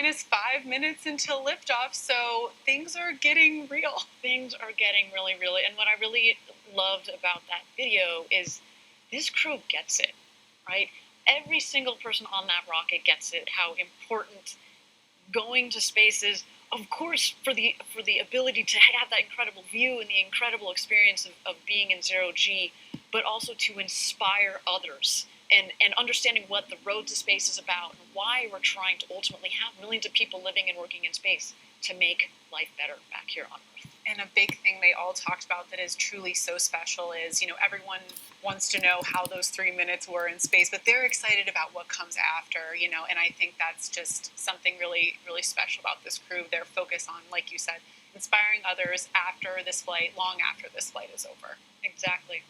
Minus 5 minutes until liftoff, so things are getting real. Things are getting really, really, and what I really loved about that video is this crew gets it, right? Every single person on that rocket gets it, how important going to space is, of course, for the ability to have that incredible view and the incredible experience of being in zero-G, but also to inspire others. And understanding what the road to space is about and why we're trying to ultimately have millions of people living and working in space to make life better back here on Earth. And a big thing they all talked about that is truly so special is, everyone wants to know how those 3 minutes were in space, but they're excited about what comes after, and I think that's just something really, really special about this crew. Their focus on, like you said, inspiring others after this flight, long after this flight is over. Exactly.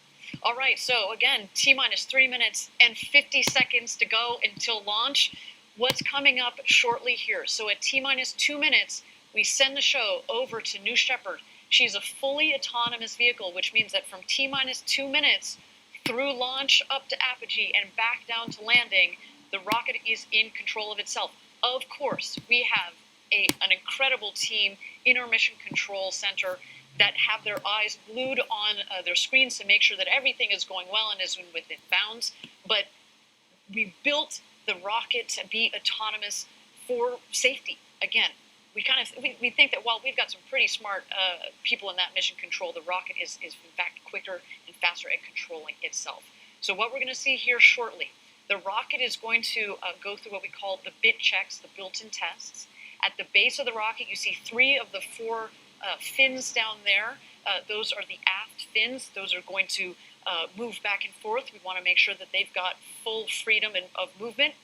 All right, so again, T-minus 3 minutes and 50 seconds to go until launch. What's coming up shortly here? So at T-minus 2 minutes, we send the show over to New Shepard. She's a fully autonomous vehicle, which means that from T-minus 2 minutes through launch up to apogee and back down to landing, the rocket is in control of itself. Of course, we have an incredible team in our Mission Control Center that have their eyes glued on their screens to make sure that everything is going well and is within bounds. But we built the rocket to be autonomous for safety. Again, we think that while we've got some pretty smart people in that mission control, the rocket is in fact quicker and faster at controlling itself. So what we're going to see here shortly, the rocket is going to go through what we call the bit checks, the built-in tests. At the base of the rocket, you see 3 of the 4 fins down there. Those are the aft fins. Those are going to move back and forth. We want to make sure that they've got full freedom of movement.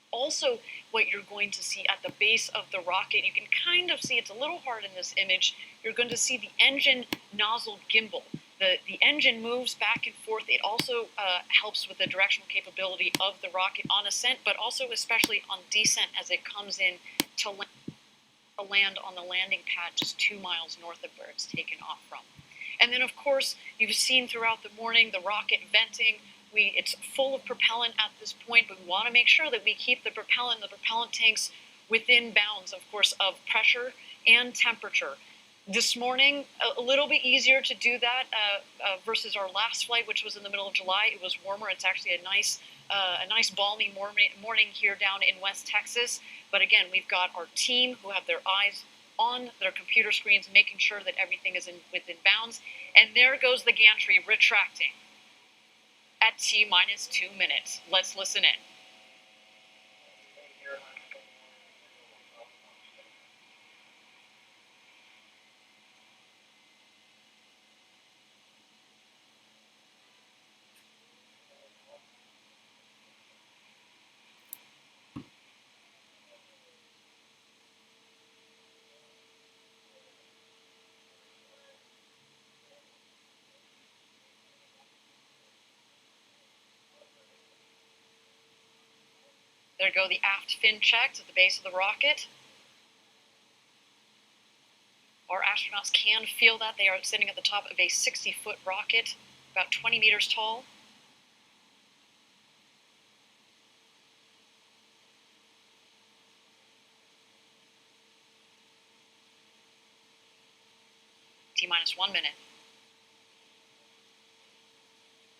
Also, what you're going to see at the base of the rocket, you can kind of see, it's a little hard in this image, you're going to see the engine nozzle gimbal. The engine moves back and forth. It also helps with the directional capability of the rocket on ascent, but also especially on descent as it comes in to land on the landing pad just 2 miles north of where it's taken off from. And then, of course, you've seen throughout the morning the rocket venting. It's full of propellant at this point, but we want to make sure that we keep the propellant tanks within bounds, of course, of pressure and temperature. This morning, a little bit easier to do that versus our last flight, which was in the middle of July. It was warmer. It's actually a nice balmy morning here down in West Texas. But again, we've got our team who have their eyes on their computer screens, making sure that everything is within bounds. And there goes the gantry retracting at T-minus 2 minutes. Let's listen in. There go the aft fin checks at the base of the rocket. Our astronauts can feel that. They are sitting at the top of a 60-foot rocket, about 20 meters tall. T-minus 1 minute.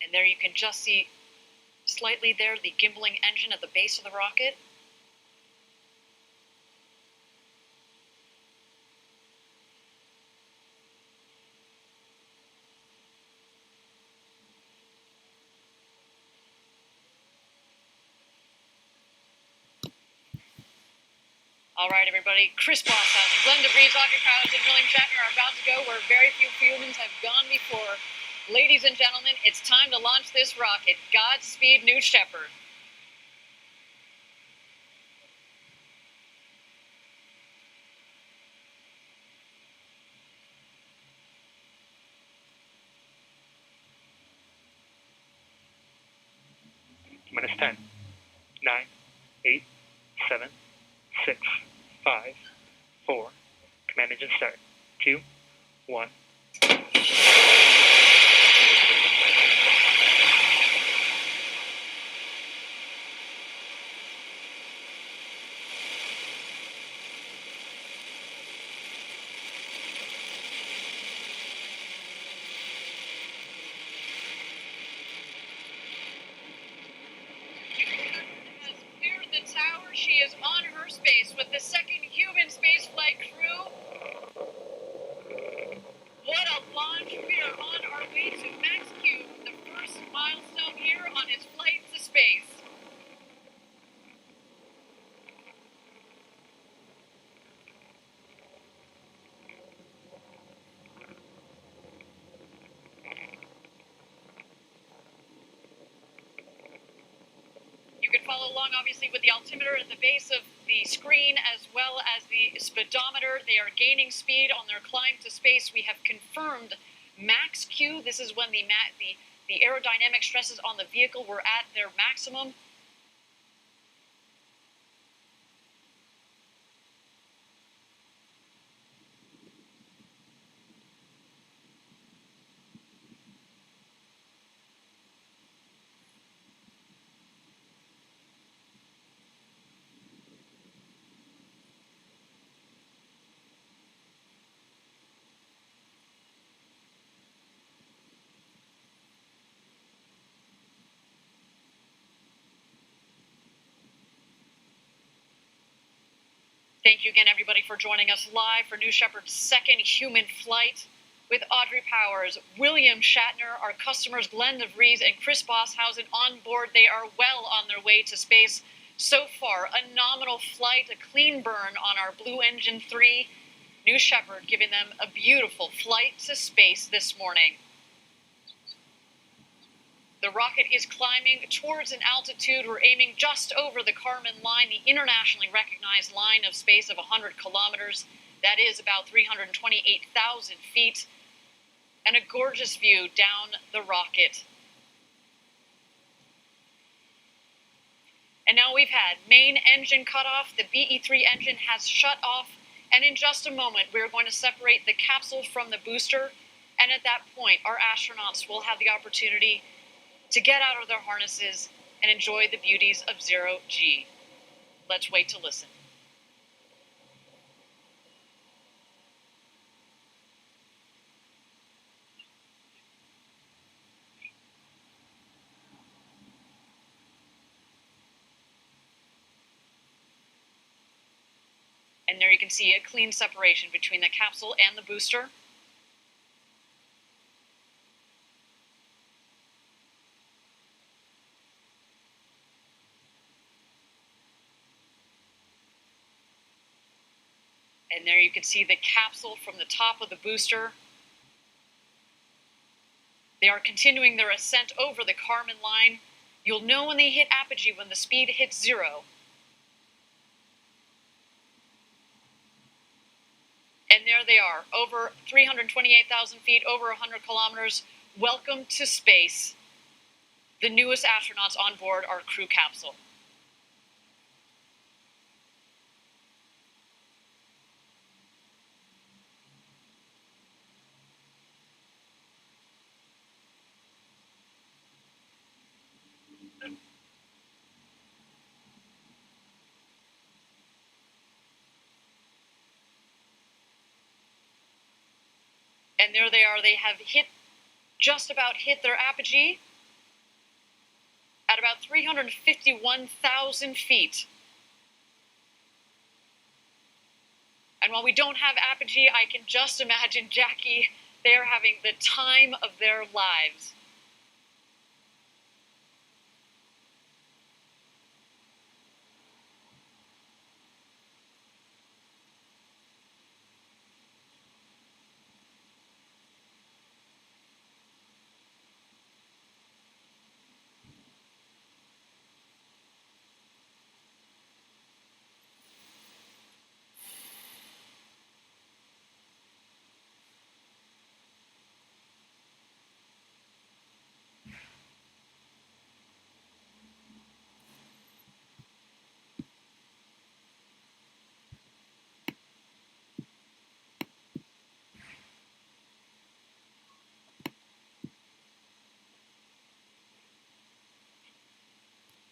And there you can just see slightly there the gimbaling engine at the base of the rocket. All right, everybody. Chris Blosshausen, Glenn DeVries, Audrey Powers, and William Shatner are about to go where very few humans have gone before. Ladies and gentlemen, it's time to launch this rocket. Godspeed, New Shepard. Minus 10, 9, 8, 7, 6, 5, 4. Command engine start. 2, 1. her space with the second human spaceflight crew. What a launch! We are on our way to Max Q, the first milestone here on his flight to space. You can follow along, obviously, with the altimeter at the base of the screen, as well as the speedometer. They are gaining speed on their climb to space. We have confirmed Max Q. This is when the aerodynamic stresses on the vehicle were at their maximum. Thank you again, everybody, for joining us live for New Shepard's second human flight with Audrey Powers, William Shatner, our customers Glenn DeVries and Chris Bosshausen on board. They are well on their way to space. So far, a nominal flight, a clean burn on our Blue Engine 3. New Shepard giving them a beautiful flight to space this morning. The rocket is climbing towards an altitude. We're aiming just over the Kármán line, the internationally recognized line of space of 100 kilometers. That is about 328,000 feet. And a gorgeous view down the rocket. And now we've had main engine cut off. The BE-3 engine has shut off. And in just a moment, we're going to separate the capsule from the booster. And at that point, our astronauts will have the opportunity to get out of their harnesses and enjoy the beauties of zero G. Let's wait to listen. And there you can see a clean separation between the capsule and the booster. And there you can see the capsule from the top of the booster. They are continuing their ascent over the Kármán line. You'll know when they hit apogee, when the speed hits 0. And there they are, over 328,000 feet, over 100 kilometers. Welcome to space. The newest astronauts on board our crew capsule. And there they are. They have just about hit their apogee at about 351,000 feet. And while we don't have apogee, I can just imagine Jackie, they're having the time of their lives.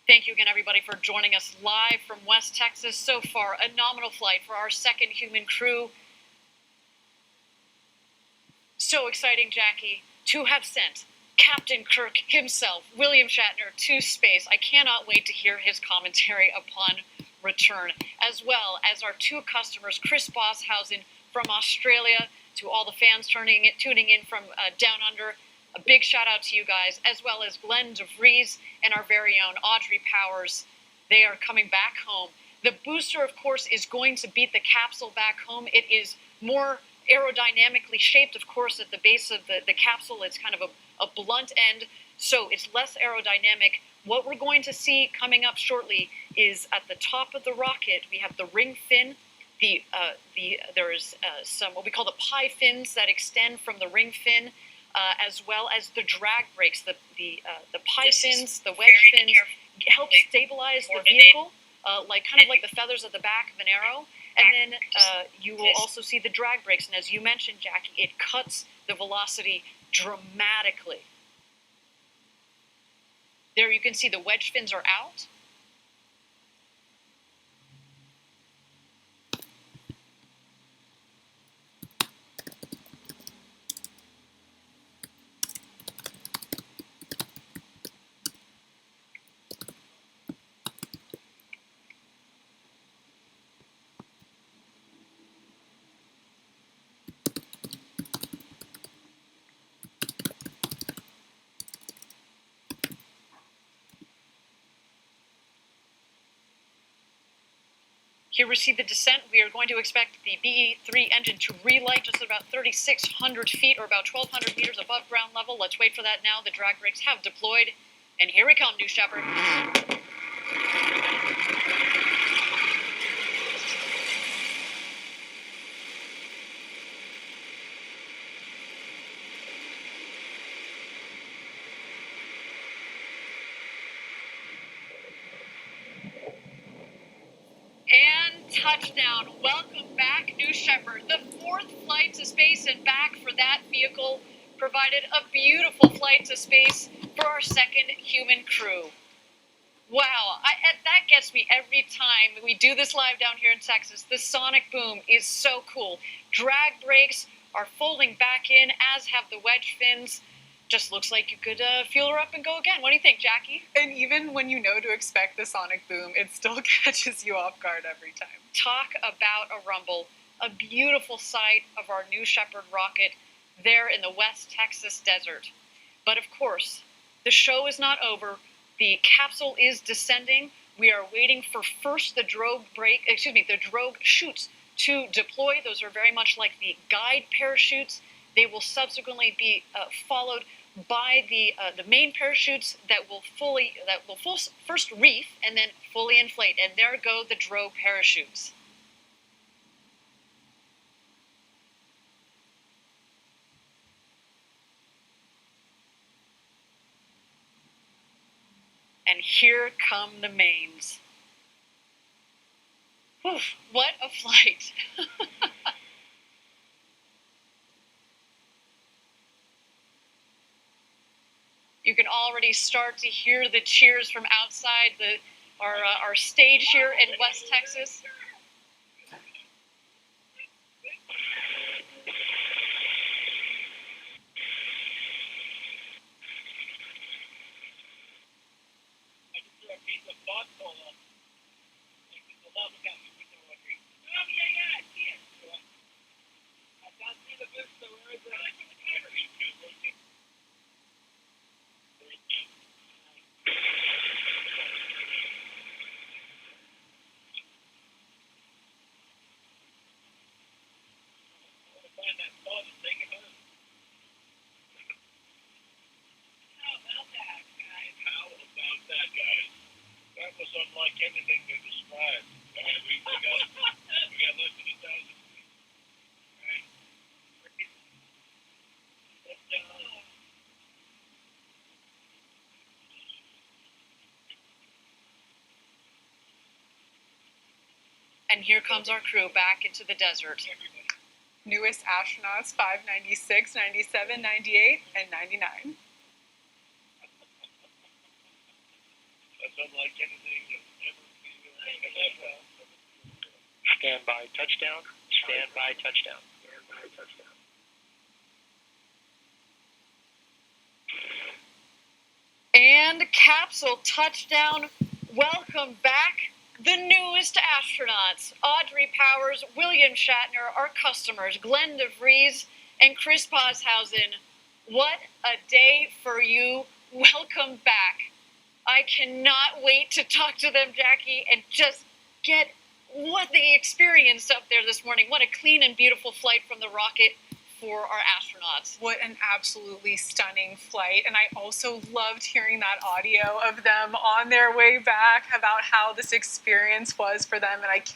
Thank you again, everybody, for joining us live from West Texas. So far, a nominal flight for our second human crew. So exciting, Jackie, to have sent Captain Kirk himself, William Shatner, to space. I cannot wait to hear his commentary upon return, as well as our 2 customers, Chris Bosshausen from Australia, to all the fans tuning in from down under. A big shout out to you guys, as well as Glenn DeVries and our very own Audrey Powers. They are coming back home. The booster, of course, is going to beat the capsule back home. It is more aerodynamically shaped, of course, at the base of the capsule. It's kind of a blunt end, so it's less aerodynamic. What we're going to see coming up shortly is at the top of the rocket, we have the ring fin. There's some what we call the pie fins that extend from the ring fin, as well as the drag brakes. The pie fins, the wedge fins, help stabilize the vehicle, like the feathers at the back of an arrow. And then you will also see the drag brakes. And as you mentioned, Jackie, it cuts the velocity dramatically. There you can see the wedge fins are out. Here we see the descent. We are going to expect the BE-3 engine to relight just about 3,600 feet or about 1,200 meters above ground level. Let's wait for that now. The drag brakes have deployed. And here we come, New Shepard. And touchdown. Welcome back, New Shepard. The 4th flight to space and back for that vehicle provided a beautiful flight to space for our 2nd human crew. Wow, that gets me every time we do this live down here in Texas. The sonic boom is so cool. Drag brakes are folding back in, as have the wedge fins. Just looks like you could fuel her up and go again. What do you think, Jackie? And even when you know to expect the sonic boom, it still catches you off guard every time. Talk about a rumble. A beautiful sight of our New Shepard rocket there in the West Texas desert. But of course, the show is not over. The capsule is descending. We are waiting for first the drogue chutes to deploy. Those are very much like the guide parachutes. They will subsequently be followed by the main parachutes that will first reef and then fully inflate. And there go the drogue parachutes. And here come the mains. Whew, what a flight. You can already start to hear the cheers from outside our stage here in West Texas. Unlike anything they described. We got less than 1,000 feet. Right? And here comes our crew back into the desert. Newest astronauts 596, 97, 98, and 99. That's unlike anything that's ever been. Stand by touchdown. Stand by touchdown. Stand by touchdown. And Capsule touchdown. Welcome back. The newest astronauts, Audrey Powers, William Shatner, our customers, Glenn DeVries, and Chris Boshausen. What a day for you. Welcome back. I cannot wait to talk to them, Jackie, and just get what they experienced up there this morning. What a clean and beautiful flight from the rocket for our astronauts. What an absolutely stunning flight. And I also loved hearing that audio of them on their way back about how this experience was for them. And I